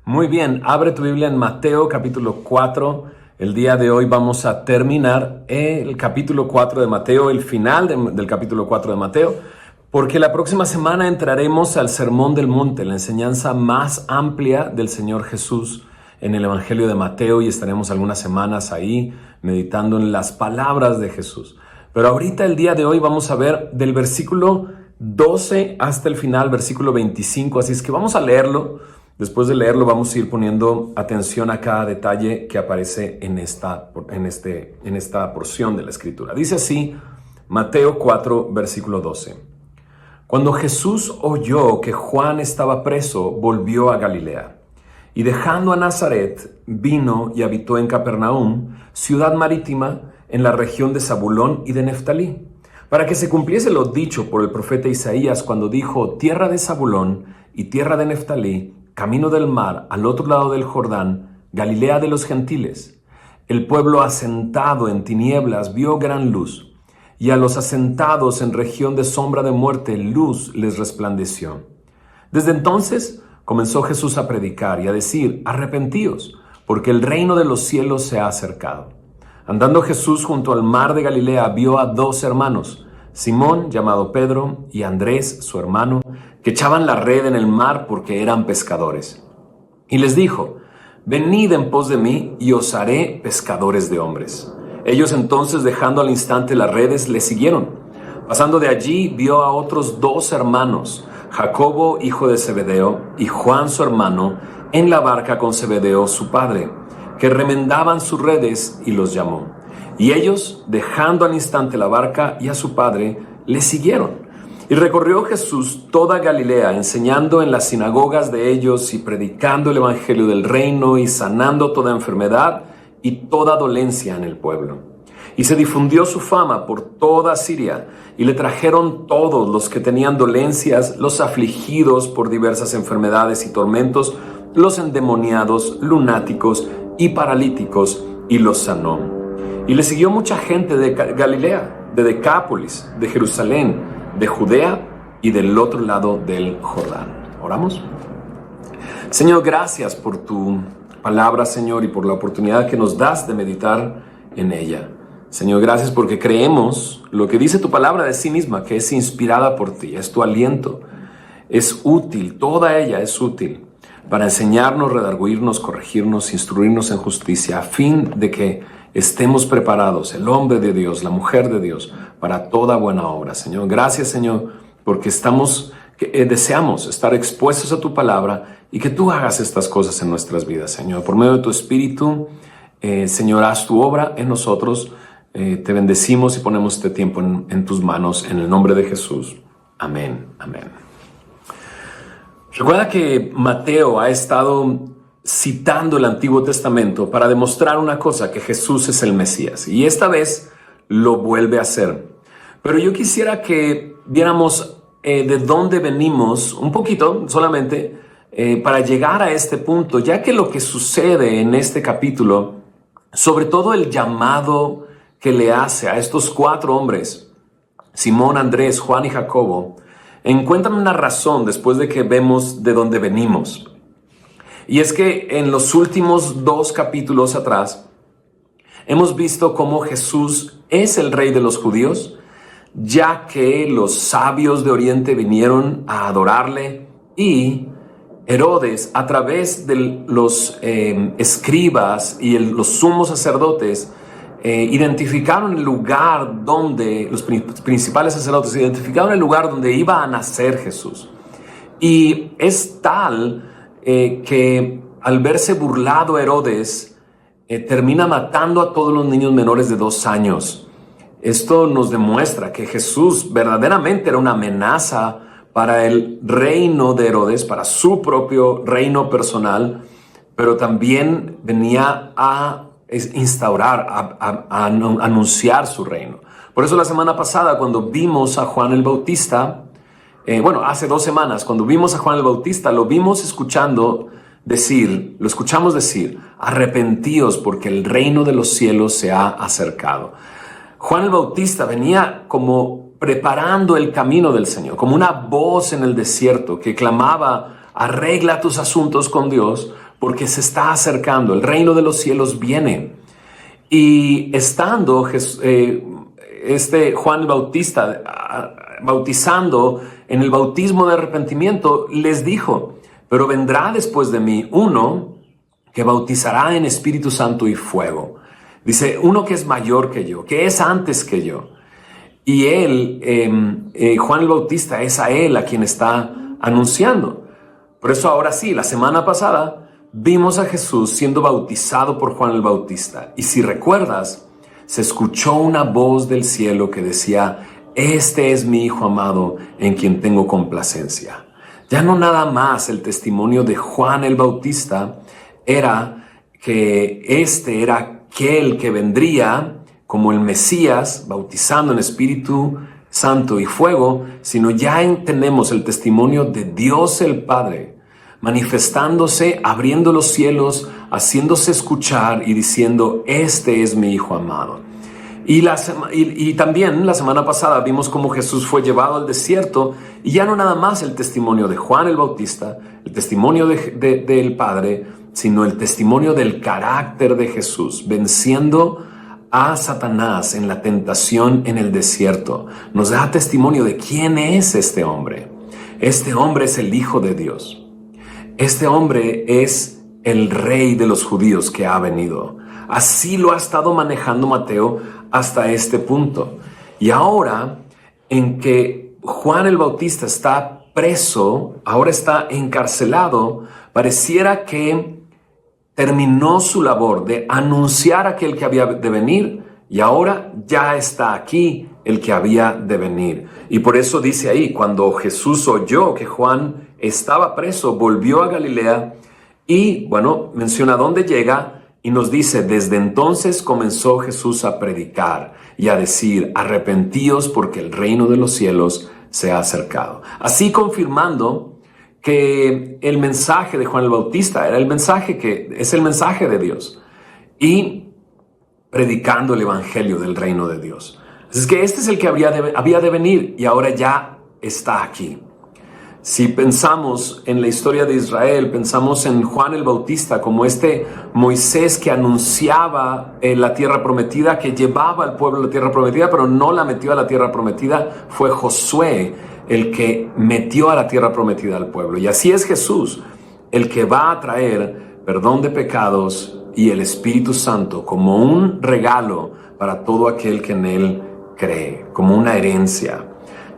Muy bien, abre tu Biblia en Mateo capítulo 4. El día de hoy vamos a terminar el capítulo 4 de Mateo, el final del capítulo 4 de Mateo, porque la próxima semana entraremos al Sermón del Monte, la enseñanza más amplia del Señor Jesús en el Evangelio de Mateo, y estaremos algunas semanas ahí meditando en las palabras de Jesús. Pero ahorita, el día de hoy, vamos a ver del versículo 12 hasta el final, versículo 25, así es que vamos a leerlo. Después de leerlo vamos a ir poniendo atención a cada detalle que aparece en esta porción de la Escritura. Dice así, Mateo 4, versículo 12. Cuando Jesús oyó que Juan estaba preso, volvió a Galilea. Y dejando a Nazaret, vino y habitó en Capernaum, ciudad marítima, en la región de Zabulón y de Neftalí, para que se cumpliese lo dicho por el profeta Isaías cuando dijo, tierra de Zabulón y tierra de Neftalí, camino del mar, al otro lado del Jordán, Galilea de los gentiles. El pueblo asentado en tinieblas vio gran luz, y a los asentados en región de sombra de muerte, luz les resplandeció. Desde entonces comenzó Jesús a predicar y a decir, arrepentíos, porque el reino de los cielos se ha acercado. Andando Jesús junto al mar de Galilea, vio a dos hermanos, Simón, llamado Pedro, y Andrés, su hermano, que echaban la red en el mar porque eran pescadores. Y les dijo, venid en pos de mí y os haré pescadores de hombres. Ellos entonces, dejando al instante las redes, le siguieron. Pasando de allí, vio a otros dos hermanos, Jacobo, hijo de Zebedeo, y Juan, su hermano, en la barca con Zebedeo, su padre, que remendaban sus redes, y los llamó. Y ellos, dejando al instante la barca y a su padre, le siguieron. Y recorrió Jesús toda Galilea, enseñando en las sinagogas de ellos y predicando el evangelio del reino y sanando toda enfermedad y toda dolencia en el pueblo. Y se difundió su fama por toda Siria, y le trajeron todos los que tenían dolencias, los afligidos por diversas enfermedades y tormentos, los endemoniados, lunáticos y paralíticos, y los sanó. Y le siguió mucha gente de Galilea, de Decápolis, de Jerusalén, de Judea y del otro lado del Jordán. ¿Oramos? Señor, gracias por tu palabra, Señor, y por la oportunidad que nos das de meditar en ella. Señor, gracias porque creemos lo que dice tu palabra de sí misma, que es inspirada por ti, es tu aliento, es útil, toda ella es útil para enseñarnos, redarguirnos, corregirnos, instruirnos en justicia, a fin de que estemos preparados, el hombre de Dios, la mujer de Dios, para toda buena obra. Señor, gracias, Señor, porque deseamos estar expuestos a tu palabra y que tú hagas estas cosas en nuestras vidas, Señor. Por medio de tu Espíritu, Señor, haz tu obra en nosotros. Te bendecimos y ponemos este tiempo en tus manos, en el nombre de Jesús. Amén, amén. Recuerda que Mateo ha estado citando el Antiguo Testamento para demostrar una cosa, que Jesús es el Mesías, y esta vez lo vuelve a hacer. Pero yo quisiera que viéramos de dónde venimos un poquito solamente para llegar a este punto, ya que lo que sucede en este capítulo, sobre todo el llamado que le hace a estos cuatro hombres, Simón, Andrés, Juan y Jacobo, encuentran una razón después de que vemos de dónde venimos. Y es que en los últimos dos capítulos atrás hemos visto cómo Jesús es el rey de los judíos, ya que los sabios de Oriente vinieron a adorarle, y Herodes, a través de los escribas y los sumos sacerdotes, identificaron el lugar donde, los principales sacerdotes identificaron el lugar donde iba a nacer Jesús. Y es tal que al verse burlado Herodes, termina matando a todos los niños menores de 2 años. Esto nos demuestra que Jesús verdaderamente era una amenaza para el reino de Herodes, para su propio reino personal, pero también venía a instaurar, a anunciar su reino. Por eso la semana pasada, cuando vimos a Juan el Bautista, hace 2 semanas, cuando vimos a Juan el Bautista, lo escuchamos decir, arrepentíos porque el reino de los cielos se ha acercado. Juan el Bautista venía como preparando el camino del Señor, como una voz en el desierto que clamaba: arregla tus asuntos con Dios porque se está acercando, el reino de los cielos viene. Y estando Juan el Bautista bautizando en el bautismo de arrepentimiento, les dijo: pero vendrá después de mí uno que bautizará en Espíritu Santo y fuego. Dice, uno que es mayor que yo, que es antes que yo. Y él, Juan el Bautista, es a él a quien está anunciando. Por eso ahora sí, la semana pasada vimos a Jesús siendo bautizado por Juan el Bautista. Y si recuerdas, se escuchó una voz del cielo que decía: este es mi Hijo amado en quien tengo complacencia. Ya no nada más el testimonio de Juan el Bautista era que este era aquel que vendría como el Mesías, bautizando en Espíritu Santo y fuego, sino ya tenemos el testimonio de Dios el Padre, manifestándose, abriendo los cielos, haciéndose escuchar y diciendo: este es mi Hijo amado. Y también la semana pasada vimos cómo Jesús fue llevado al desierto, y ya no nada más el testimonio de Juan el Bautista, el testimonio del Padre, sino el testimonio del carácter de Jesús, venciendo a Satanás en la tentación en el desierto. Nos da testimonio de quién es este hombre. Este hombre es el Hijo de Dios. Este hombre es el Rey de los judíos que ha venido. Así lo ha estado manejando Mateo hasta este punto. Y ahora, en que Juan el Bautista está preso, ahora está encarcelado, pareciera que terminó su labor de anunciar a aquel que había de venir, y ahora ya está aquí el que había de venir. Y por eso dice ahí, cuando Jesús oyó que Juan estaba preso, volvió a Galilea y, bueno, menciona dónde llega y nos dice: desde entonces comenzó Jesús a predicar y a decir: arrepentíos porque el reino de los cielos se ha acercado. Así confirmando que el mensaje de Juan el Bautista era el mensaje que es el mensaje de Dios, y predicando el evangelio del reino de Dios. Así es que este es el que había de venir, y ahora ya está aquí. Si pensamos en la historia de Israel, pensamos en Juan el Bautista como este Moisés que anunciaba la tierra prometida, que llevaba al pueblo a la tierra prometida, pero no la metió a la tierra prometida. Fue Josué el que metió a la tierra prometida al pueblo. Y así es Jesús, el que va a traer perdón de pecados y el Espíritu Santo como un regalo para todo aquel que en él cree, como una herencia.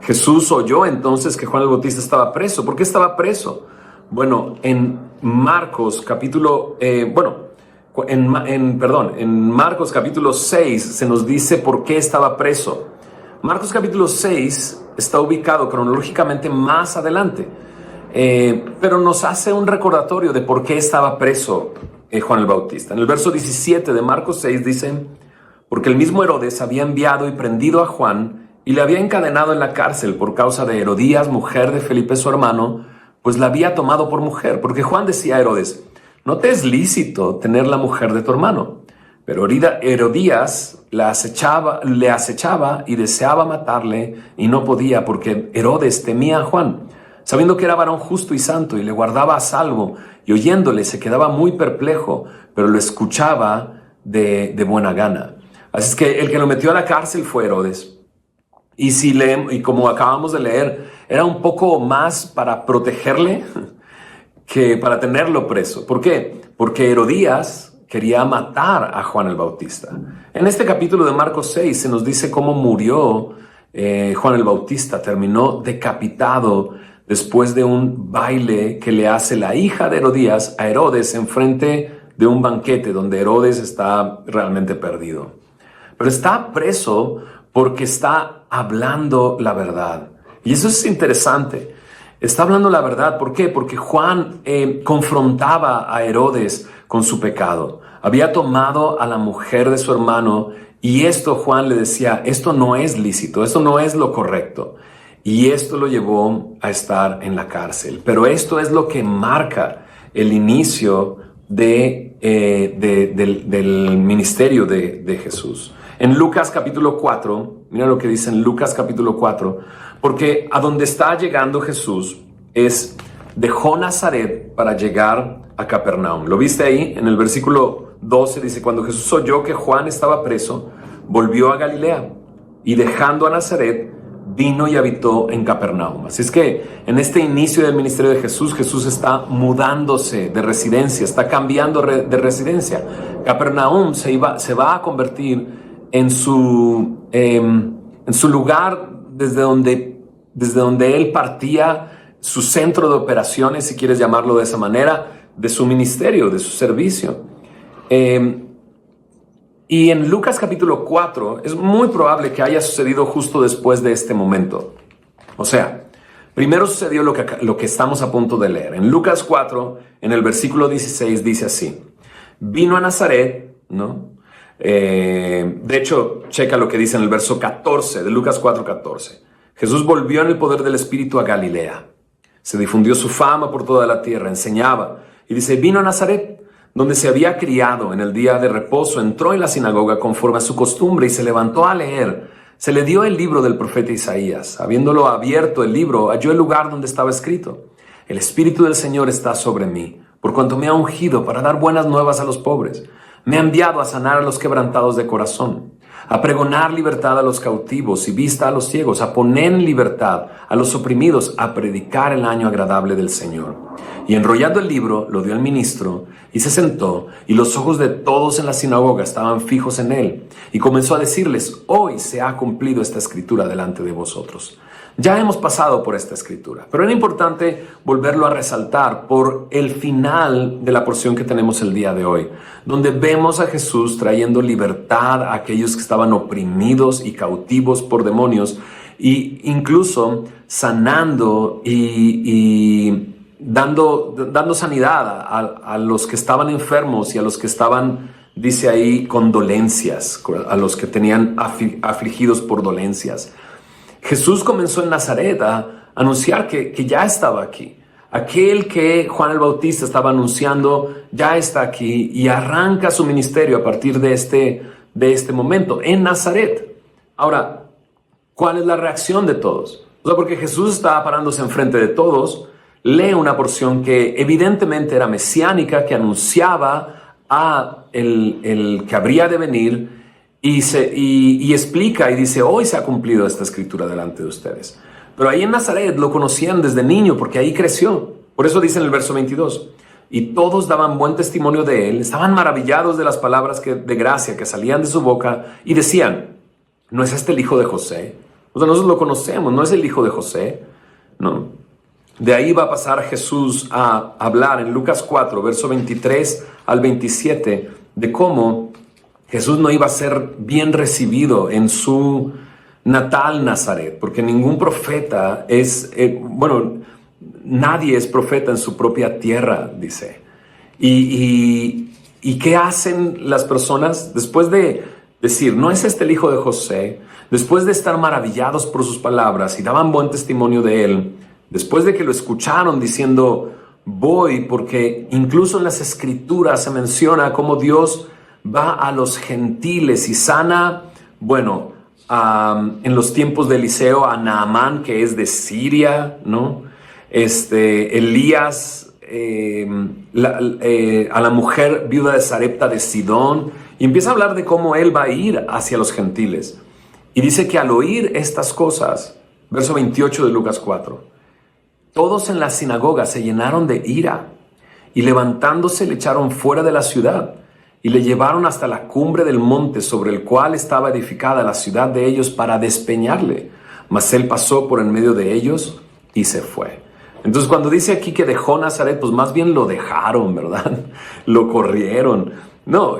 Jesús oyó entonces que Juan el Bautista estaba preso. ¿Por qué estaba preso? Bueno, en Marcos capítulo, en Marcos capítulo 6 se nos dice por qué estaba preso. Marcos capítulo 6 está ubicado cronológicamente más adelante, pero nos hace un recordatorio de por qué estaba preso Juan el Bautista. En el verso 17 de Marcos 6 dice: porque el mismo Herodes había enviado y prendido a Juan y le había encadenado en la cárcel por causa de Herodías, mujer de Felipe su hermano, pues la había tomado por mujer. Porque Juan decía a Herodes: no te es lícito tener la mujer de tu hermano. Pero Herodías le acechaba y deseaba matarle, y no podía, porque Herodes temía a Juan, sabiendo que era varón justo y santo, y le guardaba a salvo, y oyéndole se quedaba muy perplejo, pero lo escuchaba de buena gana. Así es que el que lo metió a la cárcel fue Herodes. Y como acabamos de leer, era un poco más para protegerle que para tenerlo preso. ¿Por qué? Porque Herodías quería matar a Juan el Bautista. En este capítulo de Marcos 6 se nos dice cómo murió Juan el Bautista. Terminó decapitado después de un baile que le hace la hija de Herodías a Herodes enfrente de un banquete donde Herodes está realmente perdido. Pero está preso porque está hablando la verdad. Y eso es interesante. Está hablando la verdad. ¿Por qué? Porque Juan confrontaba a Herodes con su pecado. Había tomado a la mujer de su hermano, y esto Juan le decía: esto no es lícito, esto no es lo correcto. Y esto lo llevó a estar en la cárcel. Pero esto es lo que marca el inicio del ministerio de Jesús. En Lucas capítulo 4, mira lo que dice en Lucas capítulo 4, porque a donde está llegando Jesús dejó Nazaret para llegar a Capernaum. ¿Lo viste ahí? En el versículo 12 dice, cuando Jesús oyó que Juan estaba preso, volvió a Galilea y dejando a Nazaret, vino y habitó en Capernaum. Así es que en este inicio del ministerio de Jesús, Jesús está mudándose de residencia, está cambiando de residencia. Capernaum se va a convertir en su lugar desde donde él partía, su centro de operaciones, si quieres llamarlo de esa manera, de su ministerio, de su servicio. Y en Lucas capítulo 4 es muy probable que haya sucedido justo después de este momento. O sea, primero sucedió lo que estamos a punto de leer. En Lucas 4, en el versículo 16, dice así. Vino a Nazaret, ¿no? De hecho, checa lo que dice en el verso 14 de Lucas 4, 14. Jesús volvió en el poder del Espíritu a Galilea. Se difundió su fama por toda la tierra, enseñaba. Y dice, vino a Nazaret, donde se había criado en el día de reposo, entró en la sinagoga conforme a su costumbre y se levantó a leer. Se le dio el libro del profeta Isaías. Habiéndolo abierto el libro, halló el lugar donde estaba escrito. El Espíritu del Señor está sobre mí, por cuanto me ha ungido para dar buenas nuevas a los pobres. Me ha enviado a sanar a los quebrantados de corazón, a pregonar libertad a los cautivos y vista a los ciegos, a poner en libertad a los oprimidos, a predicar el año agradable del Señor. Y enrollando el libro, lo dio al ministro y se sentó, y los ojos de todos en la sinagoga estaban fijos en él. Y comenzó a decirles, hoy se ha cumplido esta escritura delante de vosotros. Ya hemos pasado por esta escritura, pero era importante volverlo a resaltar por el final de la porción que tenemos el día de hoy, donde vemos a Jesús trayendo libertad a aquellos que estaban oprimidos y cautivos por demonios, e incluso sanando y dando sanidad a los que estaban enfermos y a los que estaban, dice ahí, con dolencias, a los que tenían afligidos por dolencias. Jesús comenzó en Nazaret a anunciar que ya estaba aquí. Aquel que Juan el Bautista estaba anunciando ya está aquí y arranca su ministerio a partir de este momento en Nazaret. Ahora, ¿cuál es la reacción de todos? O sea, porque Jesús estaba parándose enfrente de todos, lee una porción que evidentemente era mesiánica, que anunciaba a el que habría de venir, y explica y dice, hoy se ha cumplido esta escritura delante de ustedes. Pero ahí en Nazaret lo conocían desde niño porque ahí creció. Por eso dice en el verso 22, y todos daban buen testimonio de él, estaban maravillados de las palabras de gracia que salían de su boca y decían, ¿no es este el hijo de José? O sea, nosotros lo conocemos, ¿no es el hijo de José? No. De ahí va a pasar Jesús a hablar en Lucas 4, verso 23 al 27, de cómo Jesús no iba a ser bien recibido en su natal Nazaret, porque ningún profeta nadie es profeta en su propia tierra, dice. ¿Y qué hacen las personas después de decir, no es este el hijo de José? Después de estar maravillados por sus palabras y daban buen testimonio de él, después de que lo escucharon diciendo, voy, porque incluso en las escrituras se menciona cómo Dios va a los gentiles y sana, en los tiempos de Eliseo, a Naamán, que es de Siria, ¿no? Elías, a la mujer viuda de Sarepta de Sidón, y empieza a hablar de cómo él va a ir hacia los gentiles. Y dice que al oír estas cosas, verso 28 de Lucas 4, todos en la sinagoga se llenaron de ira y levantándose le echaron fuera de la ciudad y le llevaron hasta la cumbre del monte sobre el cual estaba edificada la ciudad de ellos para despeñarle. Mas él pasó por en medio de ellos y se fue. Entonces cuando dice aquí que dejó Nazaret, pues más bien lo dejaron, ¿verdad? Lo corrieron. No,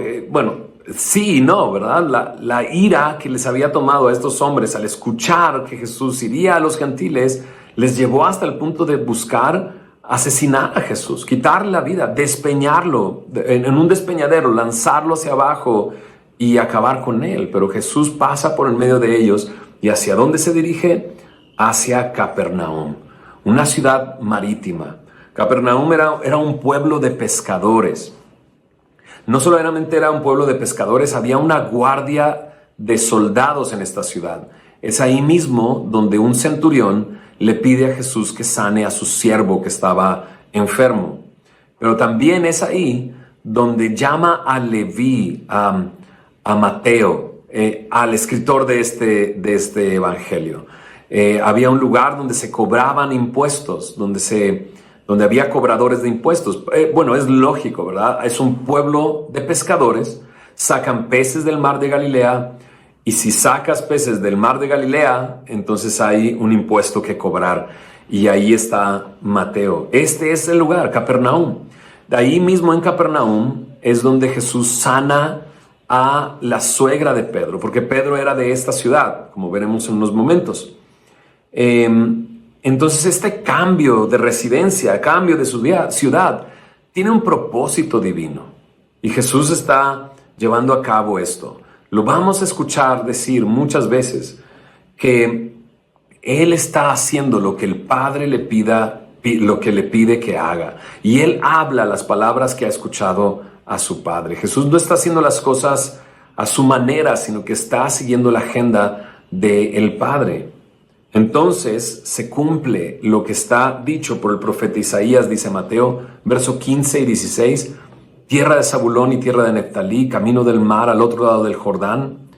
sí y no, ¿verdad? La ira que les había tomado a estos hombres al escuchar que Jesús iría a los gentiles, les llevó hasta el punto de buscar asesinar a Jesús, quitarle la vida, despeñarlo en un despeñadero, lanzarlo hacia abajo y acabar con él. Pero Jesús pasa por en medio de ellos y ¿hacia dónde se dirige? Hacia Capernaum, una ciudad marítima. Capernaum era un pueblo de pescadores. No solamente era un pueblo de pescadores, había una guardia de soldados en esta ciudad. Es ahí mismo donde un centurión le pide a Jesús que sane a su siervo que estaba enfermo. Pero también es ahí donde llama a Leví, a Mateo, al escritor de este evangelio. Había un lugar donde se cobraban impuestos, donde había cobradores de impuestos. Bueno, es lógico, ¿verdad? Es un pueblo de pescadores, sacan peces del mar de Galilea, y si sacas peces del mar de Galilea, entonces hay un impuesto que cobrar. Y ahí está Mateo. Este es el lugar, Capernaum. De ahí mismo en Capernaum es donde Jesús sana a la suegra de Pedro, porque Pedro era de esta ciudad, como veremos en unos momentos. Entonces este cambio de residencia, cambio de ciudad, tiene un propósito divino. Y Jesús está llevando a cabo esto. Lo vamos a escuchar decir muchas veces que Él está haciendo lo que el Padre le pide que haga. Y Él habla las palabras que ha escuchado a su Padre. Jesús no está haciendo las cosas a su manera, sino que está siguiendo la agenda del Padre. Entonces se cumple lo que está dicho por el profeta Isaías, dice Mateo, verso 15 y 16, tierra de Zabulón y tierra de Neftalí, camino del mar al otro lado del Jordán,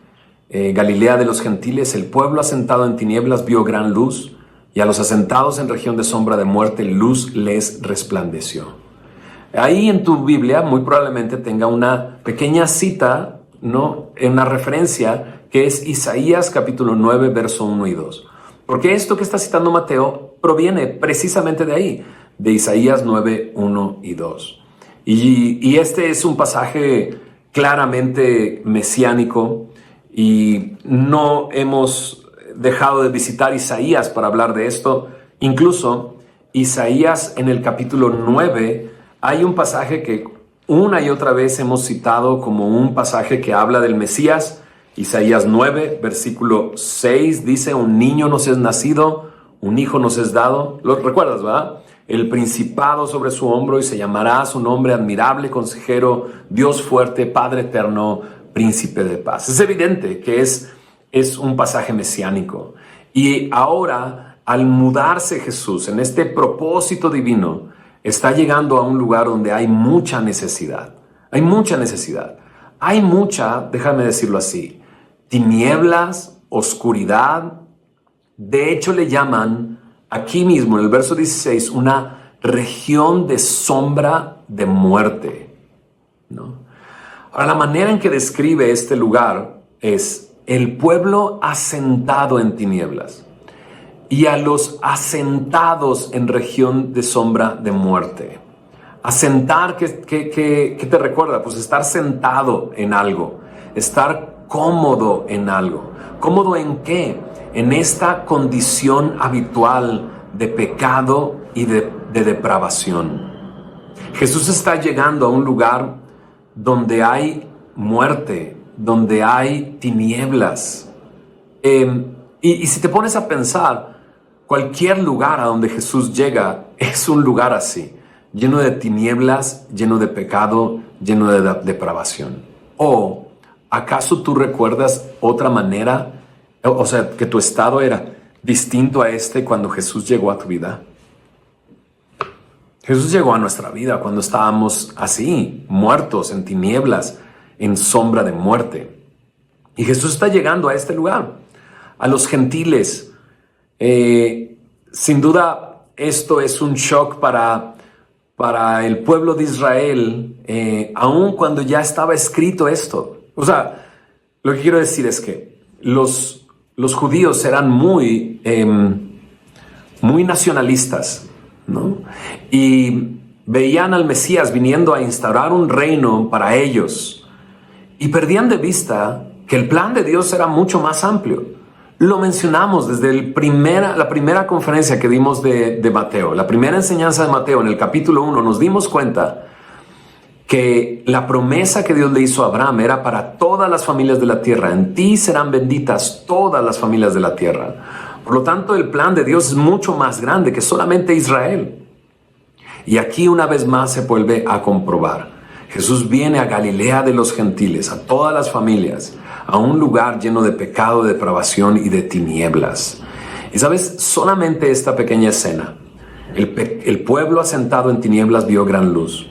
Galilea de los gentiles, el pueblo asentado en tinieblas vio gran luz, y a los asentados en región de sombra de muerte, luz les resplandeció. Ahí en tu Biblia muy probablemente tenga una pequeña cita, ¿no? Una referencia que es Isaías capítulo 9, verso 1 y 2. Porque esto que está citando Mateo proviene precisamente de ahí, de Isaías 9, 1 y 2. Y este es un pasaje claramente mesiánico y no hemos dejado de visitar Isaías para hablar de esto. Incluso Isaías en el capítulo 9 hay un pasaje que una y otra vez hemos citado como un pasaje que habla del Mesías. Isaías 9, versículo 6 dice, un niño nos es nacido, un hijo nos es dado. ¿Lo recuerdas, verdad? El principado sobre su hombro y se llamará su nombre admirable, consejero, Dios fuerte, Padre eterno, príncipe de paz. Es evidente que es un pasaje mesiánico. Y ahora, al mudarse Jesús en este propósito divino, está llegando a un lugar donde hay mucha necesidad. Hay mucha necesidad. Hay mucha, déjame decirlo así, tinieblas, oscuridad. De hecho, le llaman aquí mismo, en el verso 16, una región de sombra de muerte, ¿no? Ahora, la manera en que describe este lugar es el pueblo asentado en tinieblas y a los asentados en región de sombra de muerte. Asentar, ¿qué te recuerda? Pues estar sentado en algo, estar cómodo en algo. ¿Cómodo en qué? En esta condición habitual de pecado y de depravación. Jesús está llegando a un lugar donde hay muerte, donde hay tinieblas. Y si te pones a pensar, cualquier lugar a donde Jesús llega es un lugar así, lleno de tinieblas, lleno de pecado, lleno de depravación. ¿O acaso tú recuerdas otra manera? O sea, que tu estado era distinto a este cuando Jesús llegó a tu vida. Jesús llegó a nuestra vida cuando estábamos así, muertos, en tinieblas, en sombra de muerte. Y Jesús está llegando a este lugar, a los gentiles. Sin duda, esto es un shock para el pueblo de Israel, aun cuando ya estaba escrito esto. O sea, lo que quiero decir es que los judíos eran muy nacionalistas, ¿no? Y veían al Mesías viniendo a instaurar un reino para ellos y perdían de vista que el plan de Dios era mucho más amplio. Lo mencionamos desde la primera conferencia que dimos de Mateo, la primera enseñanza de Mateo en el capítulo 1, nos dimos cuenta que la promesa que Dios le hizo a Abraham era para todas las familias de la tierra. En ti serán benditas todas las familias de la tierra. Por lo tanto, el plan de Dios es mucho más grande que solamente Israel. Y aquí una vez más se vuelve a comprobar. Jesús viene a Galilea de los gentiles, a todas las familias, a un lugar lleno de pecado, de depravación y de tinieblas. Y sabes, solamente esta pequeña escena, el pueblo asentado en tinieblas vio gran luz.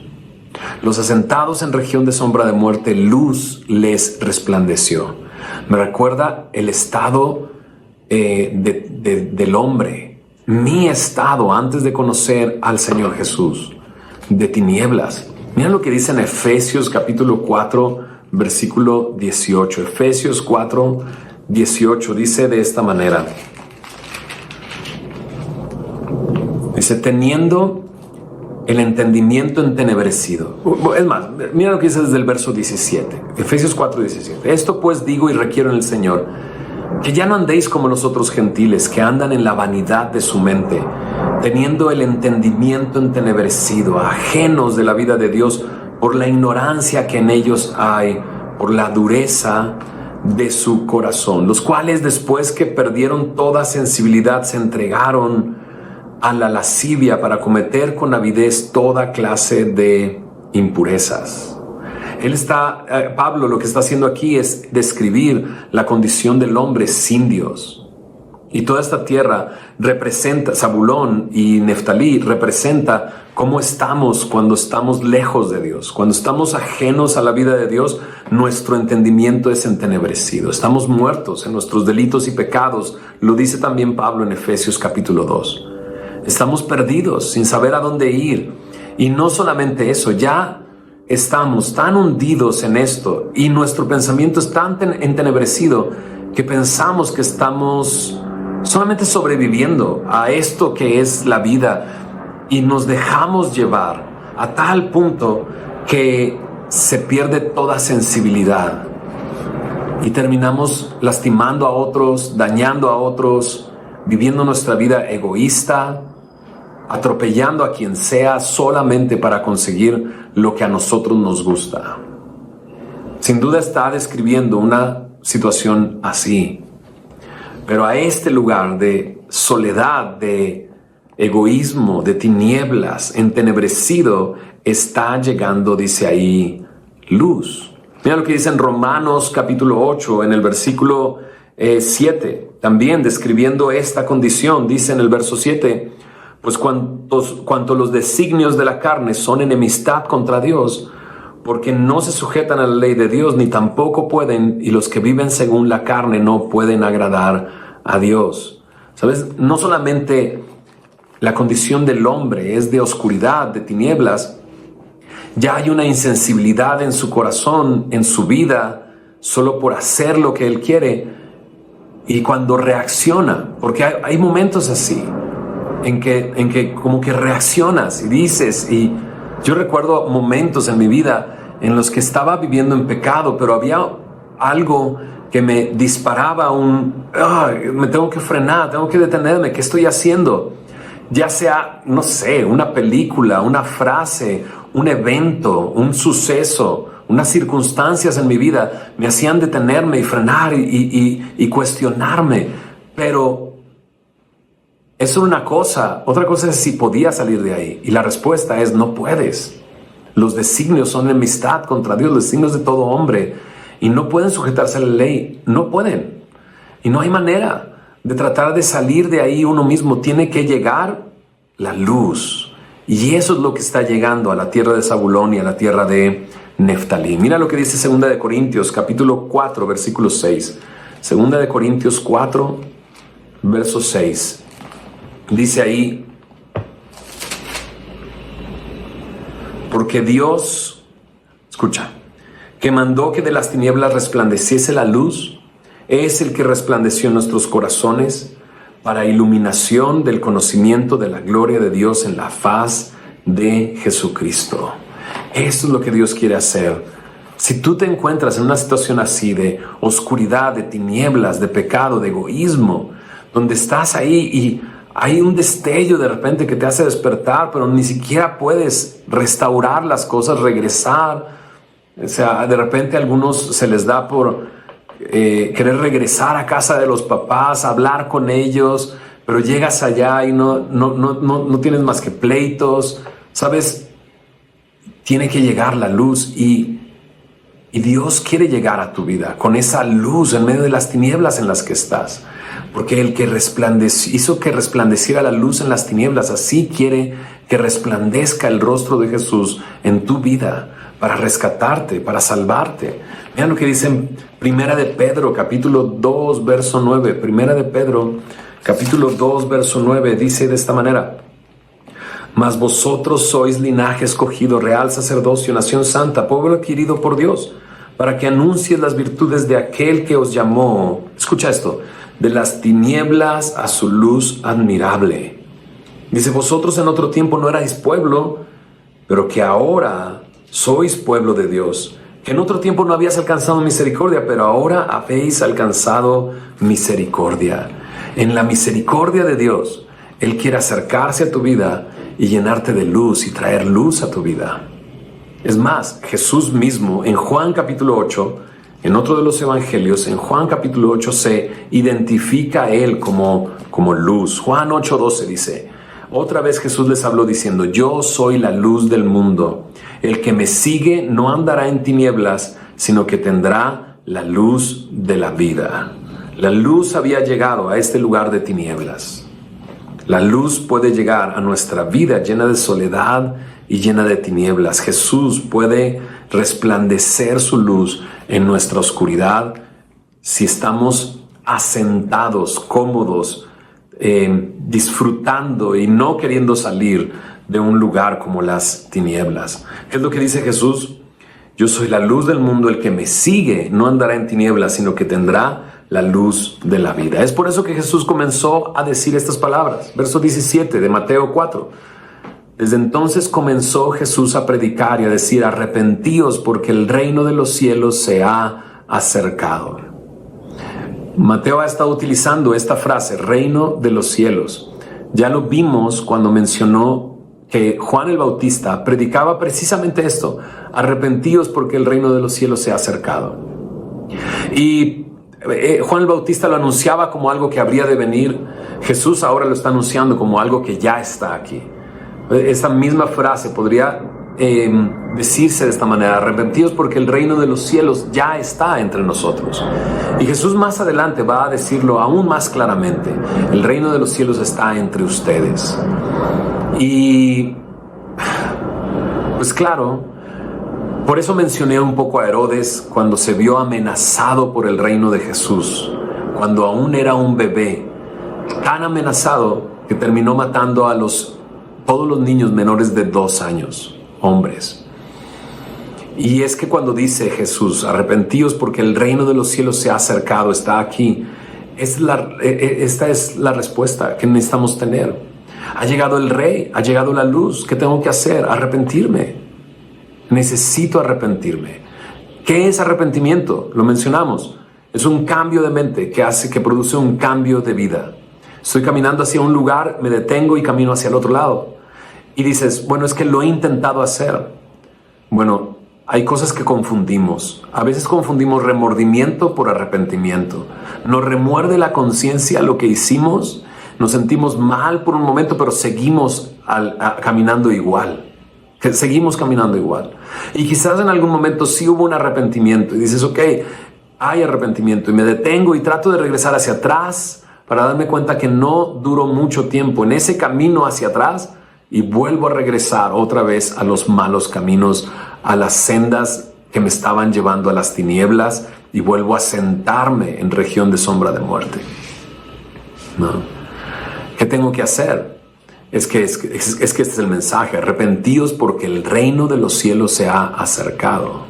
Los asentados en región de sombra de muerte, luz les resplandeció. Me recuerda el estado del hombre, mi estado antes de conocer al Señor Jesús, de tinieblas. Mira lo que dice en Efesios capítulo 4, versículo 18. Efesios 4, 18 dice de esta manera. Dice, teniendo el entendimiento entenebrecido. Es más, mira lo que dice desde el verso 17. Efesios 4, 17. Esto pues digo y requiero en el Señor, que ya no andéis como los otros gentiles, que andan en la vanidad de su mente, teniendo el entendimiento entenebrecido, ajenos de la vida de Dios, por la ignorancia que en ellos hay, por la dureza de su corazón, los cuales después que perdieron toda sensibilidad se entregaron a la lascivia para cometer con avidez toda clase de impurezas. Pablo lo que está haciendo aquí es describir la condición del hombre sin Dios. Y toda esta tierra representa, Zabulón y Neftalí representa cómo estamos cuando estamos lejos de Dios. Cuando estamos ajenos a la vida de Dios, nuestro entendimiento es entenebrecido. Estamos muertos en nuestros delitos y pecados. Lo dice también Pablo en Efesios capítulo 2. Estamos perdidos sin saber a dónde ir. Y no solamente eso, ya estamos tan hundidos en esto y nuestro pensamiento es tan entenebrecido que pensamos que estamos solamente sobreviviendo a esto que es la vida y nos dejamos llevar a tal punto que se pierde toda sensibilidad y terminamos lastimando a otros, dañando a otros, viviendo nuestra vida egoísta, atropellando a quien sea solamente para conseguir lo que a nosotros nos gusta. Sin duda está describiendo una situación así. Pero a este lugar de soledad, de egoísmo, de tinieblas, entenebrecido, está llegando, dice ahí, luz. Mira lo que dice en Romanos capítulo 8, en el versículo 7, también describiendo esta condición, dice en el verso 7, pues cuanto los designios de la carne son enemistad contra Dios, porque no se sujetan a la ley de Dios, ni tampoco pueden, y los que viven según la carne no pueden agradar a Dios. ¿Sabes? No solamente la condición del hombre es de oscuridad, de tinieblas, ya hay una insensibilidad en su corazón, en su vida, solo por hacer lo que él quiere. Y cuando reacciona, porque hay momentos así, en que como que reaccionas y dices, y yo recuerdo momentos en mi vida en los que estaba viviendo en pecado, pero había algo que me disparaba me tengo que frenar, tengo que detenerme, ¿qué estoy haciendo? Ya sea, no sé, una película, una frase, un evento, un suceso, unas circunstancias en mi vida me hacían detenerme y frenar y cuestionarme, pero eso era una cosa. Otra cosa es si podía salir de ahí. Y la respuesta es no puedes. Los designios son enemistad contra Dios, los designios de todo hombre. Y no pueden sujetarse a la ley. No pueden. Y no hay manera de tratar de salir de ahí uno mismo. Tiene que llegar la luz. Y eso es lo que está llegando a la tierra de Zabulón y a la tierra de Neftalí. Mira lo que dice 2 de Corintios, capítulo 4, versículo 6. 2 de Corintios 4, verso 6. Dice ahí, porque Dios, escucha, que mandó que de las tinieblas resplandeciese la luz, es el que resplandeció en nuestros corazones para iluminación del conocimiento de la gloria de Dios en la faz de Jesucristo. Eso es lo que Dios quiere hacer. Si tú te encuentras en una situación así de oscuridad, de tinieblas, de pecado, de egoísmo, donde estás ahí y hay un destello de repente que te hace despertar, pero ni siquiera puedes restaurar las cosas, regresar. O sea, de repente a algunos se les da por querer regresar a casa de los papás, hablar con ellos, pero llegas allá y no tienes más que pleitos. ¿Sabes? Tiene que llegar la luz y Y Dios quiere llegar a tu vida con esa luz en medio de las tinieblas en las que estás. Porque el que hizo que resplandeciera la luz en las tinieblas, así quiere que resplandezca el rostro de Jesús en tu vida para rescatarte, para salvarte. Vean lo que dice Primera de Pedro, capítulo 2, verso 9. Primera de Pedro, capítulo 2, verso 9, dice de esta manera: mas vosotros sois linaje escogido, real sacerdocio, nación santa, pueblo adquirido por Dios, para que anuncies las virtudes de aquel que os llamó, escucha esto, de las tinieblas a su luz admirable. Dice, vosotros en otro tiempo no erais pueblo, pero que ahora sois pueblo de Dios. Que en otro tiempo no habías alcanzado misericordia, pero ahora habéis alcanzado misericordia. En la misericordia de Dios, Él quiere acercarse a tu vida y llenarte de luz y traer luz a tu vida. Es más, Jesús mismo en Juan capítulo 8, en otro de los evangelios, en Juan capítulo 8 se identifica a Él como luz. Juan 8:12 dice, otra vez Jesús les habló diciendo, yo soy la luz del mundo. El que me sigue no andará en tinieblas, sino que tendrá la luz de la vida. La luz había llegado a este lugar de tinieblas. La luz puede llegar a nuestra vida llena de soledad y llena de tinieblas. Jesús puede resplandecer su luz en nuestra oscuridad si estamos asentados, cómodos, disfrutando y no queriendo salir de un lugar como las tinieblas. ¿Qué es lo que dice Jesús? Yo soy la luz del mundo, el que me sigue no andará en tinieblas, sino que tendrá la luz de la vida. Es por eso que Jesús comenzó a decir estas palabras. Verso 17 de Mateo 4. Desde entonces comenzó Jesús a predicar y a decir, arrepentíos porque el reino de los cielos se ha acercado. Mateo ha estado utilizando esta frase, reino de los cielos. Ya lo vimos cuando mencionó que Juan el Bautista predicaba precisamente esto, arrepentíos porque el reino de los cielos se ha acercado. Y Juan el Bautista lo anunciaba como algo que habría de venir. Jesús ahora lo está anunciando como algo que ya está aquí. Esta misma frase podría decirse de esta manera, arrepentidos porque el reino de los cielos ya está entre nosotros. Y Jesús más adelante va a decirlo aún más claramente, el reino de los cielos está entre ustedes. Y pues claro, por eso mencioné un poco a Herodes cuando se vio amenazado por el reino de Jesús, cuando aún era un bebé, tan amenazado que terminó matando a todos los niños menores de 2 años, hombres. Y es que cuando dice Jesús, arrepentíos porque el reino de los cielos se ha acercado, está aquí, esta es la respuesta que necesitamos tener. Ha llegado el Rey, ha llegado la luz. ¿Qué tengo que hacer? Arrepentirme. Necesito arrepentirme. ¿Qué es arrepentimiento? Lo mencionamos. Es un cambio de mente que produce un cambio de vida. Estoy caminando hacia un lugar, me detengo y camino hacia el otro lado. Y dices, bueno, es que lo he intentado hacer. Bueno, hay cosas que confundimos. A veces confundimos remordimiento por arrepentimiento. Nos remuerde la conciencia lo que hicimos. Nos sentimos mal por un momento, pero seguimos caminando igual. Seguimos caminando igual. Y quizás en algún momento sí hubo un arrepentimiento. Y dices, ok, hay arrepentimiento. Y me detengo y trato de regresar hacia atrás para darme cuenta que no duró mucho tiempo en ese camino hacia atrás. Y vuelvo a regresar otra vez a los malos caminos, a las sendas que me estaban llevando a las tinieblas. Y vuelvo a sentarme en región de sombra de muerte. ¿No? ¿Qué tengo que hacer? Es que este es el mensaje. Arrepentíos porque el reino de los cielos se ha acercado.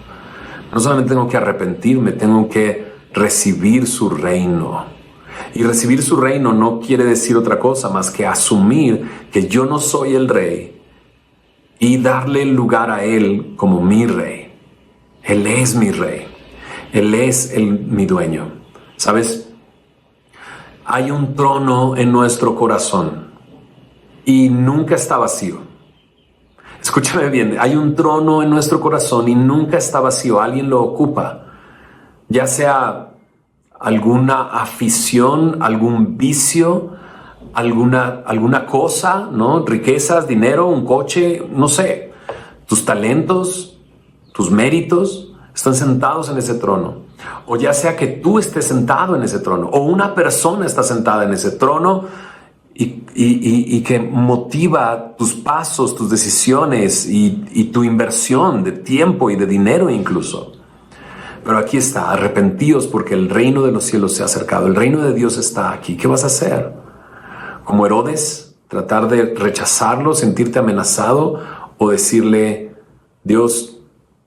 No solamente tengo que arrepentirme, tengo que recibir su reino. Y recibir su reino no quiere decir otra cosa más que asumir que yo no soy el rey y darle el lugar a Él como mi rey. Él es mi rey. Él es mi dueño. ¿Sabes? Hay un trono en nuestro corazón y nunca está vacío. Escúchame bien, hay un trono en nuestro corazón y nunca está vacío. Alguien lo ocupa, ya sea alguna afición, algún vicio, alguna cosa, ¿no? Riquezas, dinero, un coche, no sé, tus talentos, tus méritos. están sentados en ese trono. O ya sea que tú estés sentado en ese trono, o una persona está sentada en ese trono y que motiva tus pasos, tus decisiones y tu inversión de tiempo y de dinero incluso. Pero aquí está, arrepentíos porque el reino de los cielos se ha acercado. El reino de Dios está aquí. ¿Qué vas a hacer? Como Herodes, tratar de rechazarlo, sentirte amenazado o decirle, Dios,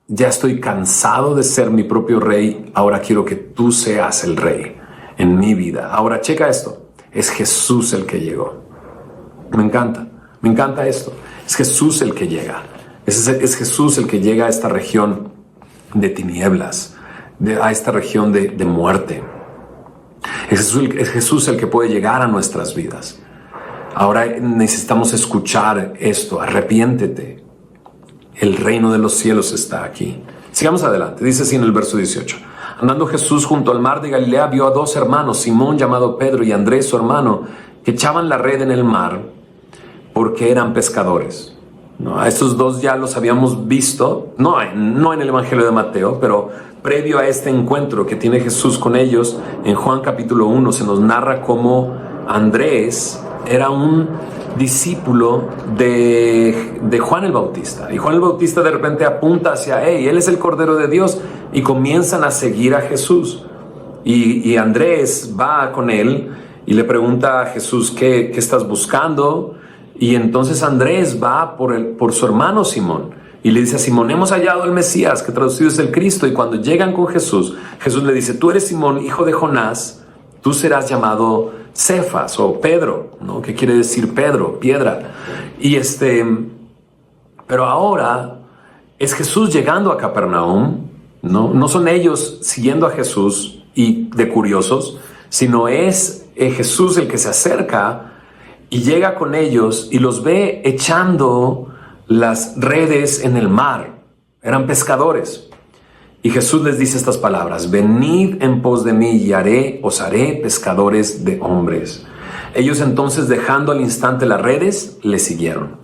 ya estoy cansado de ser mi propio rey, ahora quiero que tú seas el rey en mi vida. Ahora checa esto, es Jesús el que llegó. Me encanta esto. Es Jesús el que llega. Es Jesús el que llega a esta región de tinieblas, a esta región de muerte. Es Jesús el que puede llegar a nuestras vidas. Ahora necesitamos escuchar esto, arrepiéntete. El reino de los cielos está aquí. Sigamos adelante, dice así en el verso 18. Andando Jesús junto al mar de Galilea, vio a dos hermanos, Simón llamado Pedro y Andrés su hermano, que echaban la red en el mar porque eran pescadores. ¿No? A estos dos ya los habíamos visto, no en el Evangelio de Mateo, pero previo a este encuentro que tiene Jesús con ellos, en Juan capítulo 1 se nos narra cómo Andrés era un discípulo de Juan el Bautista. Y Juan el Bautista de repente apunta hacia él es el Cordero de Dios, y comienzan a seguir a Jesús. Y Andrés va con él y le pregunta a Jesús, ¿qué estás buscando? Y entonces Andrés va por su hermano Simón y le dice a Simón, hemos hallado al Mesías, que traducido es el Cristo. Y cuando llegan con Jesús, Jesús le dice, tú eres Simón, hijo de Jonás, tú serás llamado Cefas o Pedro, ¿no? ¿Qué quiere decir Pedro? Piedra. Pero ahora es Jesús llegando a Capernaum, ¿no? No son ellos siguiendo a Jesús y de curiosos, sino es Jesús el que se acerca y llega con ellos y los ve echando las redes en el mar. Eran pescadores. Y Jesús les dice estas palabras, venid en pos de mí y os haré pescadores de hombres. Ellos entonces, dejando al instante las redes, le siguieron.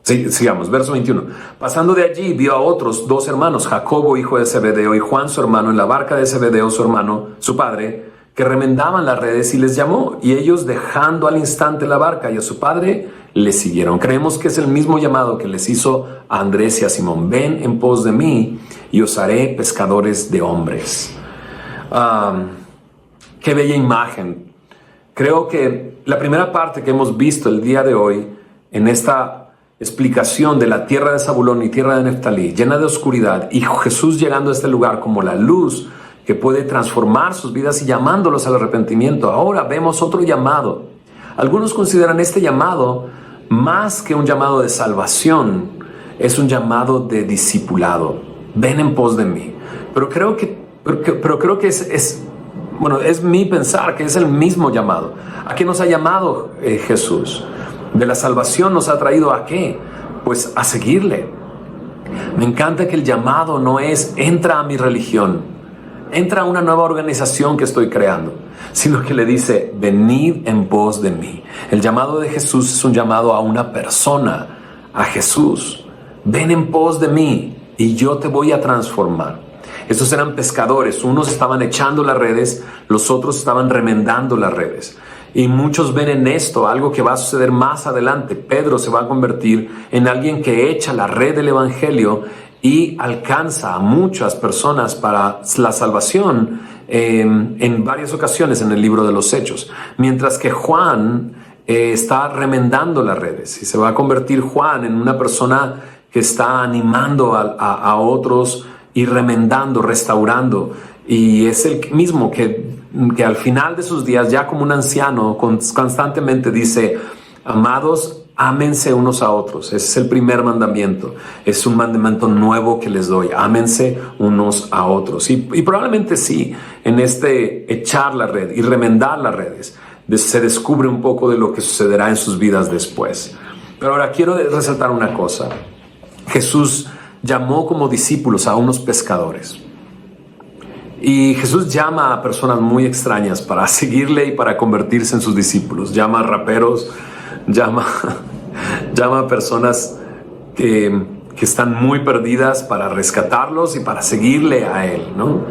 Sigamos, verso 21. Pasando de allí, vio a otros dos hermanos, Jacobo, hijo de Zebedeo, y Juan, su hermano, en la barca de Zebedeo, su hermano, su padre, que remendaban las redes, y les llamó. Y ellos, dejando al instante la barca y a su padre, le siguieron. Creemos que es el mismo llamado que les hizo a Andrés y a Simón. Ven en pos de mí y os haré pescadores de hombres. Qué bella imagen. Creo que la primera parte que hemos visto el día de hoy en esta explicación de la tierra de Zabulón y tierra de Neftalí, llena de oscuridad, y Jesús llegando a este lugar como la luz que puede transformar sus vidas y llamándolos al arrepentimiento. Ahora vemos otro llamado. Algunos consideran este llamado más que un llamado de salvación, es un llamado de discipulado. Ven en pos de mí. Pero creo que es mi pensar que es el mismo llamado. ¿A qué nos ha llamado Jesús? De la salvación nos ha traído ¿a qué? Pues a seguirle. Me encanta que el llamado no es entra a mi religión, entra a una nueva organización que estoy creando, sino que le dice venid en pos de mí. El llamado de Jesús es un llamado a una persona, a Jesús. Ven en pos de mí y yo te voy a transformar. Estos eran pescadores, unos estaban echando las redes, los otros estaban remendando las redes. Y muchos ven en esto algo que va a suceder más adelante. Pedro se va a convertir en alguien que echa la red del evangelio y alcanza a muchas personas para la salvación en varias ocasiones en el libro de los Hechos. Mientras que Juan está remendando las redes y se va a convertir Juan en una persona que está animando a otros y remendando, restaurando. Y es el mismo que al final de sus días, ya como un anciano, constantemente dice, amados, ámense unos a otros. Ese es el primer mandamiento. Es un mandamiento nuevo que les doy. Ámense unos a otros. Y probablemente sí, en este echar la red y remendar las redes, se descubre un poco de lo que sucederá en sus vidas después. Pero ahora quiero resaltar una cosa. Jesús llamó como discípulos a unos pescadores. Y Jesús llama a personas muy extrañas para seguirle y para convertirse en sus discípulos. Llama a raperos, llama a personas que que están muy perdidas para rescatarlos y para seguirle a Él, ¿no?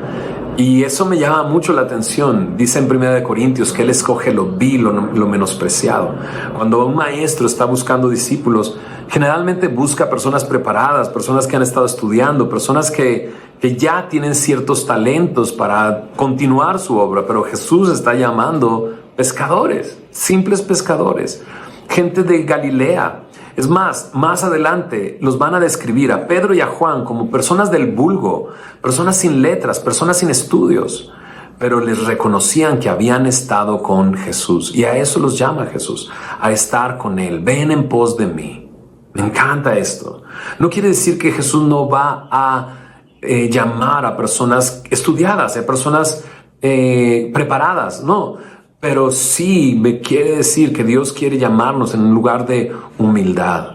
Y eso me llama mucho la atención. Dice en 1 Corintios que Él escoge lo vil, lo menospreciado. Cuando un maestro está buscando discípulos, generalmente busca personas preparadas, personas que han estado estudiando, personas que ya tienen ciertos talentos para continuar su obra. Pero Jesús está llamando pescadores, simples pescadores, gente de Galilea. Es más adelante los van a describir a Pedro y a Juan como personas del vulgo, personas sin letras, personas sin estudios, pero les reconocían que habían estado con Jesús, y a eso los llama Jesús, a estar con Él. Ven en pos de mí. Me encanta esto. No quiere decir que Jesús no va a llamar a personas estudiadas, a personas preparadas, no. Pero sí me quiere decir que Dios quiere llamarnos en un lugar de humildad,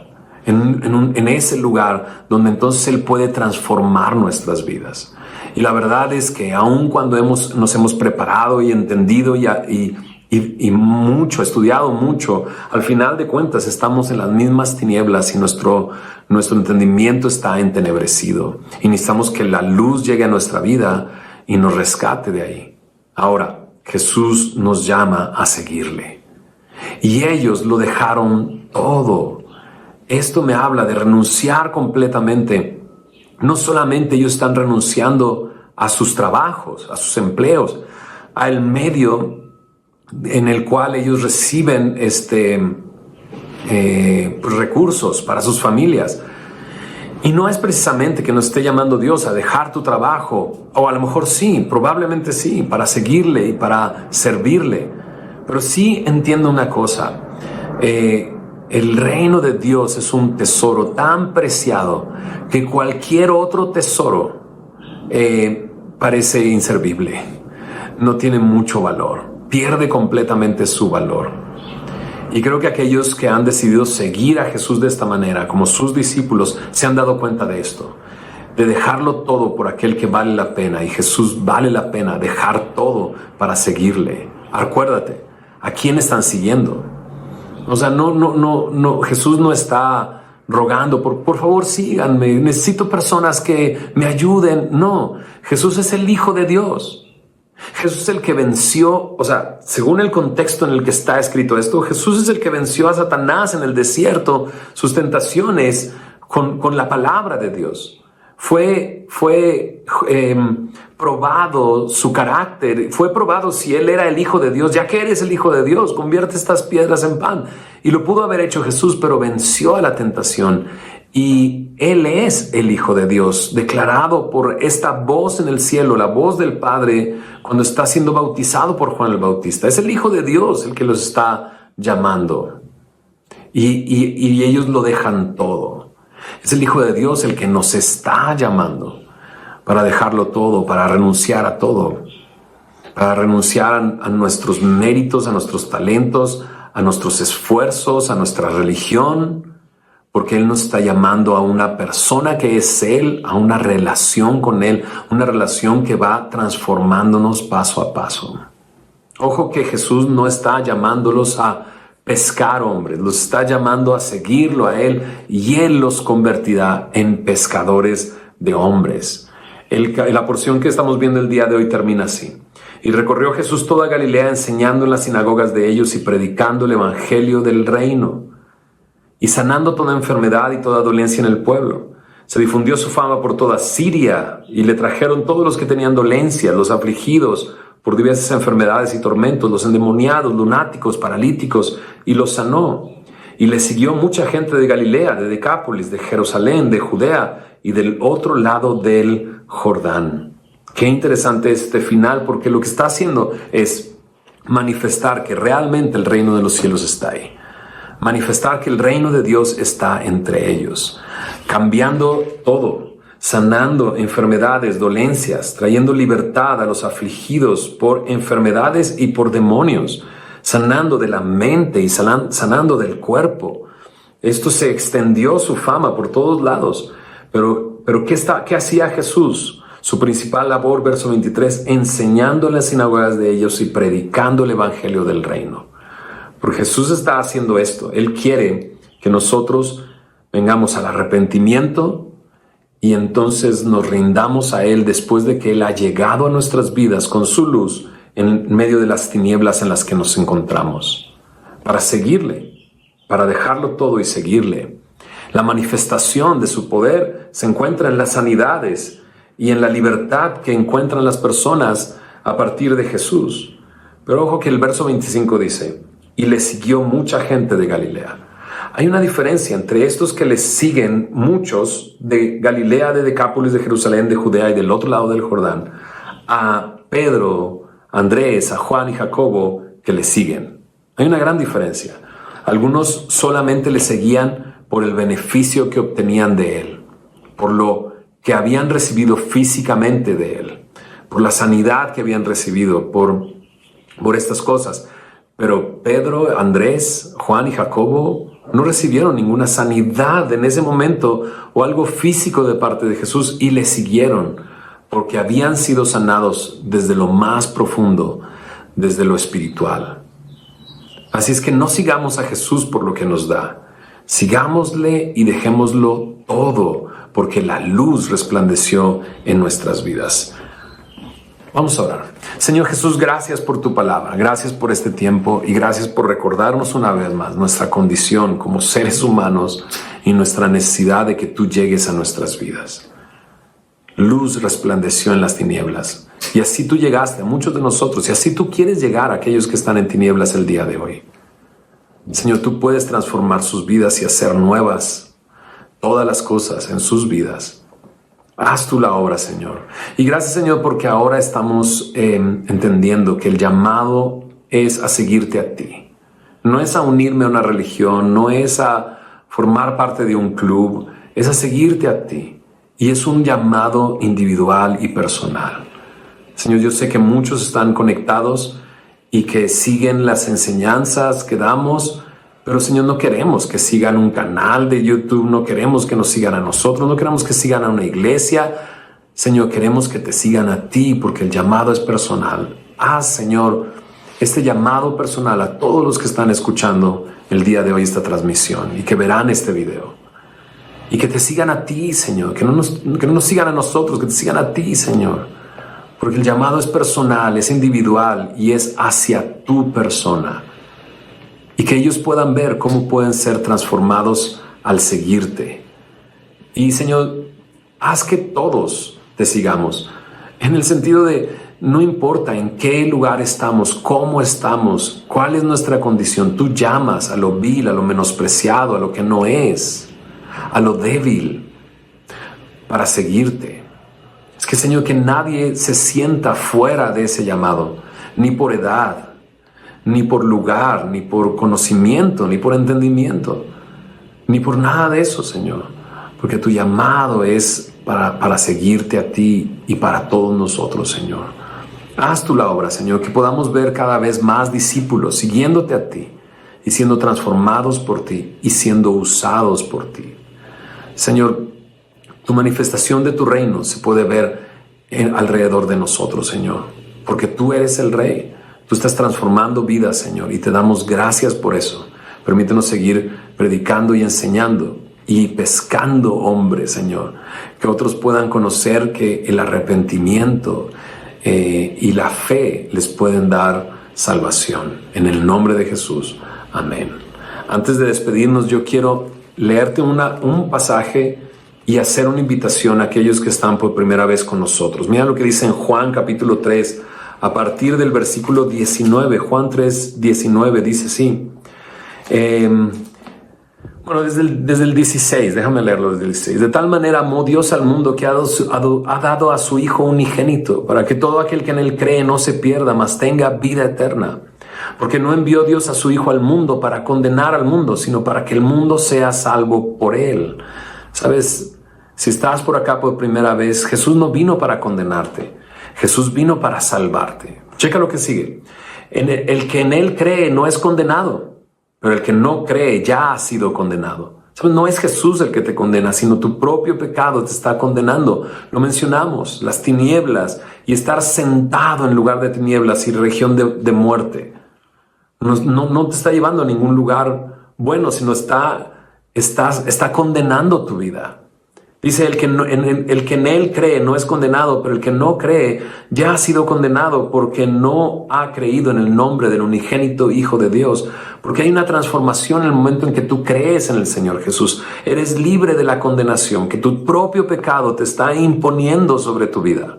en ese lugar donde entonces Él puede transformar nuestras vidas. Y la verdad es que aun cuando nos hemos preparado y entendido y mucho, estudiado mucho, al final de cuentas estamos en las mismas tinieblas y nuestro entendimiento está entenebrecido. Y necesitamos que la luz llegue a nuestra vida y nos rescate de ahí. Ahora, Jesús nos llama a seguirle. Y ellos lo dejaron todo. Esto me habla de renunciar completamente. No solamente ellos están renunciando a sus trabajos, a sus empleos, al medio en el cual ellos reciben recursos para sus familias. Y no es precisamente que nos esté llamando Dios a dejar tu trabajo, o a lo mejor sí, probablemente sí, para seguirle y para servirle. Pero sí entiendo una cosa, el reino de Dios es un tesoro tan preciado que cualquier otro tesoro parece inservible, no tiene mucho valor, pierde completamente su valor. Y creo que aquellos que han decidido seguir a Jesús de esta manera, como sus discípulos, se han dado cuenta de esto, de dejarlo todo por aquel que vale la pena. Y Jesús vale la pena dejar todo para seguirle. Acuérdate, ¿a quién están siguiendo? O sea, no, Jesús no está rogando por favor síganme, necesito personas que me ayuden. No, Jesús es el Hijo de Dios. Jesús es el que venció, o sea, según el contexto en el que está escrito esto, Jesús es el que venció a Satanás en el desierto, sus tentaciones con la palabra de Dios. Fue probado su carácter, fue probado si Él era el Hijo de Dios. Ya que eres el Hijo de Dios, convierte estas piedras en pan. Y lo pudo haber hecho Jesús, pero venció a la tentación. Y Él es el Hijo de Dios, declarado por esta voz en el cielo, la voz del Padre, cuando está siendo bautizado por Juan el Bautista. Es el Hijo de Dios el que los está llamando. Y ellos lo dejan todo. Es el Hijo de Dios el que nos está llamando para dejarlo todo, para renunciar a todo, para renunciar a nuestros méritos, a nuestros talentos, a nuestros esfuerzos, a nuestra religión, porque Él nos está llamando a una persona que es Él, a una relación con Él, una relación que va transformándonos paso a paso. Ojo que Jesús no está llamándolos a pescar hombres, los está llamando a seguirlo a Él, y Él los convertirá en pescadores de hombres. La porción que estamos viendo el día de hoy termina así. Y recorrió Jesús toda Galilea, enseñando en las sinagogas de ellos y predicando el evangelio del reino, y sanando toda enfermedad y toda dolencia en el pueblo. Se difundió su fama por toda Siria, y le trajeron todos los que tenían dolencias, los afligidos por diversas enfermedades y tormentos, los endemoniados, lunáticos, paralíticos, y los sanó. Y le siguió mucha gente de Galilea, de Decápolis, de Jerusalén, de Judea y del otro lado del Jordán. Qué interesante este final, porque lo que está haciendo es manifestar que realmente el reino de los cielos está ahí. Manifestar que el reino de Dios está entre ellos, cambiando todo, sanando enfermedades, dolencias, trayendo libertad a los afligidos por enfermedades y por demonios, sanando de la mente y sanando del cuerpo. Esto se extendió su fama por todos lados. Pero ¿qué hacía Jesús? Su principal labor, verso 23, enseñando en las sinagogas de ellos y predicando el evangelio del reino. Porque Jesús está haciendo esto. Él quiere que nosotros vengamos al arrepentimiento y entonces nos rindamos a Él después de que Él ha llegado a nuestras vidas con su luz en medio de las tinieblas en las que nos encontramos, para seguirle, para dejarlo todo y seguirle. La manifestación de su poder se encuentra en las sanidades y en la libertad que encuentran las personas a partir de Jesús. Pero ojo que el verso 25 dice, y le siguió mucha gente de Galilea. Hay una diferencia entre estos que les siguen muchos de Galilea, de Decápolis, de Jerusalén, de Judea y del otro lado del Jordán, a Pedro, Andrés, a Juan y Jacobo que le siguen. Hay una gran diferencia. Algunos solamente le seguían por el beneficio que obtenían de él, por lo que habían recibido físicamente de él, por la sanidad que habían recibido, por estas cosas. Pero Pedro, Andrés, Juan y Jacobo no recibieron ninguna sanidad en ese momento o algo físico de parte de Jesús y le siguieron porque habían sido sanados desde lo más profundo, desde lo espiritual. Así es que no sigamos a Jesús por lo que nos da. Sigámosle y dejémoslo todo, porque la luz resplandeció en nuestras vidas. Vamos a orar. Señor Jesús, gracias por tu palabra, gracias por este tiempo y gracias por recordarnos una vez más nuestra condición como seres humanos y nuestra necesidad de que tú llegues a nuestras vidas. Luz resplandeció en las tinieblas y así tú llegaste a muchos de nosotros y así tú quieres llegar a aquellos que están en tinieblas el día de hoy. Señor, tú puedes transformar sus vidas y hacer nuevas todas las cosas en sus vidas. Haz tú la obra, Señor. Y gracias, Señor, porque ahora estamos entendiendo que el llamado es a seguirte a ti. No es a unirme a una religión, no es a formar parte de un club, es a seguirte a ti. Y es un llamado individual y personal. Señor, yo sé que muchos están conectados y que siguen las enseñanzas que damos, pero Señor, no queremos que sigan un canal de YouTube, no queremos que nos sigan a nosotros, no queremos que sigan a una iglesia. Señor, queremos que te sigan a ti porque el llamado es personal. Haz, Señor, este llamado personal a todos los que están escuchando el día de hoy esta transmisión y que verán este video. Y que te sigan a ti, Señor, que no nos sigan a nosotros, que te sigan a ti, Señor. Porque el llamado es personal, es individual y es hacia tu persona. Y que ellos puedan ver cómo pueden ser transformados al seguirte. Y Señor, haz que todos te sigamos. En el sentido de, no importa en qué lugar estamos, cómo estamos, cuál es nuestra condición. Tú llamas a lo vil, a lo menospreciado, a lo que no es, a lo débil, para seguirte. Es que, Señor, que nadie se sienta fuera de ese llamado, ni por edad, ni por lugar, ni por conocimiento, ni por entendimiento, ni por nada de eso, Señor. Porque tu llamado es para seguirte a ti y para todos nosotros, Señor. Haz tú la obra, Señor, que podamos ver cada vez más discípulos siguiéndote a ti y siendo transformados por ti y siendo usados por ti. Señor, tu manifestación de tu reino se puede ver alrededor de nosotros, Señor, porque tú eres el Rey. Tú estás transformando vidas, Señor, y te damos gracias por eso. Permítenos seguir predicando y enseñando y pescando hombres, Señor, que otros puedan conocer que el arrepentimiento y la fe les pueden dar salvación. En el nombre de Jesús. Amén. Antes de despedirnos, yo quiero leerte un pasaje y hacer una invitación a aquellos que están por primera vez con nosotros. Mira lo que dice en Juan capítulo 3, a partir del versículo 19. Juan 3, 19 dice así. Bueno, desde el 16, déjame leerlo desde el 16. De tal manera amó Dios al mundo que ha dado a su Hijo unigénito, para que todo aquel que en él cree no se pierda, mas tenga vida eterna. Porque no envió Dios a su Hijo al mundo para condenar al mundo, sino para que el mundo sea salvo por él. ¿Sabes? Si estás por acá por primera vez, Jesús no vino para condenarte. Jesús vino para salvarte. Checa lo que sigue. El que en él cree no es condenado, pero el que no cree ya ha sido condenado. ¿Sabes? No es Jesús el que te condena, sino tu propio pecado te está condenando. Lo mencionamos, las tinieblas y estar sentado en lugar de tinieblas y región de muerte. No te está llevando a ningún lugar bueno, sino está está condenando tu vida. Dice, el que en él cree no es condenado, pero el que no cree ya ha sido condenado porque no ha creído en el nombre del unigénito Hijo de Dios. Porque hay una transformación en el momento en que tú crees en el Señor Jesús. Eres libre de la condenación que tu propio pecado te está imponiendo sobre tu vida.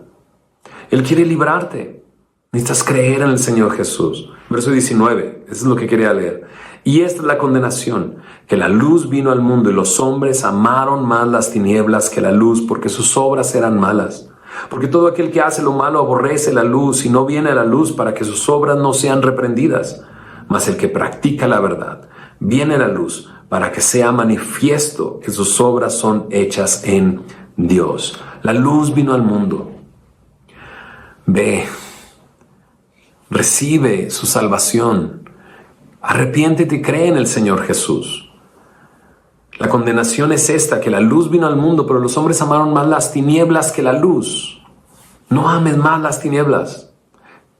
Él quiere librarte. Necesitas creer en el Señor Jesús. Verso 19, eso es lo que quería leer. Y esta es la condenación, que la luz vino al mundo y los hombres amaron más las tinieblas que la luz porque sus obras eran malas. Porque todo aquel que hace lo malo aborrece la luz y no viene a la luz para que sus obras no sean reprendidas. Mas el que practica la verdad viene a la luz para que sea manifiesto que sus obras son hechas en Dios. La luz vino al mundo. Ve, recibe su salvación. Arrepiéntete y cree en el Señor Jesús. La condenación es esta, que la luz vino al mundo, pero los hombres amaron más las tinieblas que la luz. No ames más las tinieblas.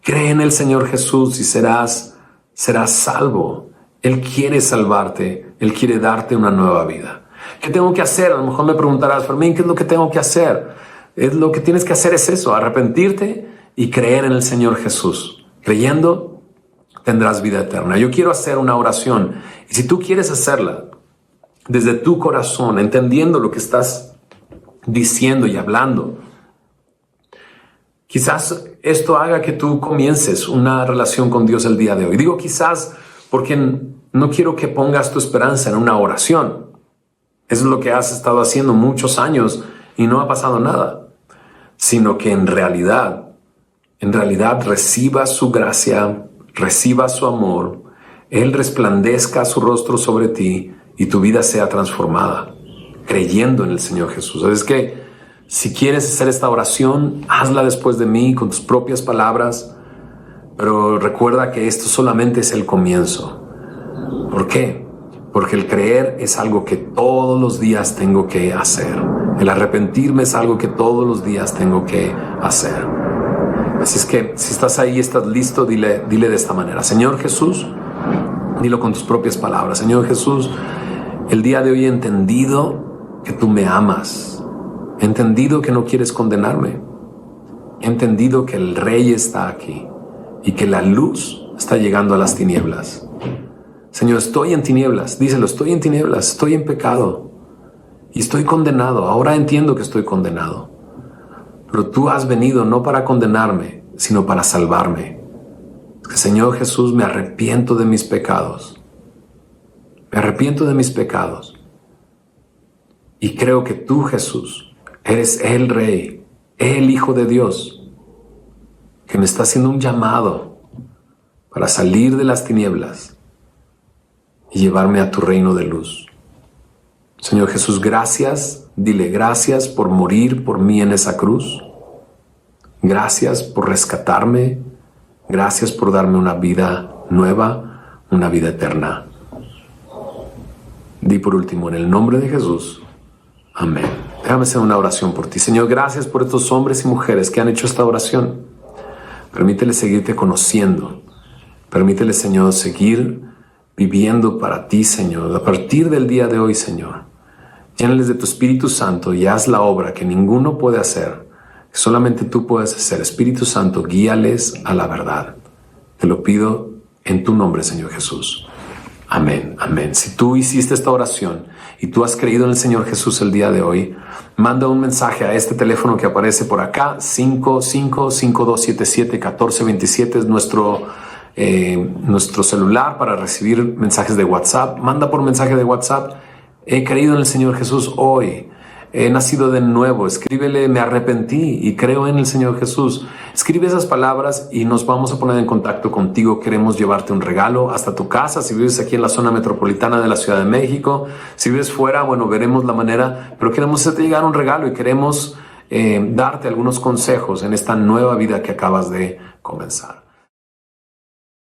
Cree en el Señor Jesús y serás salvo. Él quiere salvarte. Él quiere darte una nueva vida. ¿Qué tengo que hacer? A lo mejor me preguntarás, Fermín, ¿qué es lo que tengo que hacer? Lo que tienes que hacer es eso, arrepentirte y creer en el Señor Jesús. Creyendo, tendrás vida eterna. Yo quiero hacer una oración. Y si tú quieres hacerla desde tu corazón, entendiendo lo que estás diciendo y hablando, quizás esto haga que tú comiences una relación con Dios el día de hoy. Digo quizás porque no quiero que pongas tu esperanza en una oración. Eso es lo que has estado haciendo muchos años y no ha pasado nada. Sino que en realidad recibas su gracia, reciba su amor, Él resplandezca su rostro sobre ti y tu vida sea transformada, creyendo en el Señor Jesús. Es que si quieres hacer esta oración, hazla después de mí con tus propias palabras, pero recuerda que esto solamente es el comienzo. ¿Por qué? Porque el creer es algo que todos los días tengo que hacer. El arrepentirme es algo que todos los días tengo que hacer. Así es que si estás ahí, estás listo, dile de esta manera: Señor Jesús, dilo con tus propias palabras. Señor Jesús, el día de hoy he entendido que tú me amas. He entendido que no quieres condenarme. He entendido que el Rey está aquí y que la luz está llegando a las tinieblas. Señor, estoy en tinieblas. Díselo, estoy en tinieblas, estoy en pecado y estoy condenado. Ahora entiendo que estoy condenado. Pero tú has venido no para condenarme, sino para salvarme. Señor Jesús, me arrepiento de mis pecados. Me arrepiento de mis pecados. Y creo que tú, Jesús, eres el Rey, el Hijo de Dios, que me está haciendo un llamado para salir de las tinieblas y llevarme a tu reino de luz. Señor Jesús, gracias, dile gracias por morir por mí en esa cruz. Gracias por rescatarme. Gracias por darme una vida nueva, una vida eterna. Di por último, en el nombre de Jesús. Amén. Déjame hacer una oración por ti. Señor, gracias por estos hombres y mujeres que han hecho esta oración. Permítele seguirte conociendo. Permítele, Señor, seguir viviendo para ti, Señor. A partir del día de hoy, Señor, llénales de tu Espíritu Santo y haz la obra que ninguno puede hacer, que solamente tú puedes hacer. Espíritu Santo, guíales a la verdad. Te lo pido en tu nombre, Señor Jesús. Amén, amén. Si tú hiciste esta oración y tú has creído en el Señor Jesús el día de hoy, manda un mensaje a este teléfono que aparece por acá, 5552771427, es nuestro celular para recibir mensajes de WhatsApp. Manda por mensaje de WhatsApp: he creído en el Señor Jesús hoy, he nacido de nuevo. Escríbele: me arrepentí y creo en el Señor Jesús. Escribe esas palabras y nos vamos a poner en contacto contigo. Queremos llevarte un regalo hasta tu casa. Si vives aquí en la zona metropolitana de la Ciudad de México, si vives fuera, bueno, veremos la manera, pero queremos hacerte llegar un regalo y queremos darte algunos consejos en esta nueva vida que acabas de comenzar.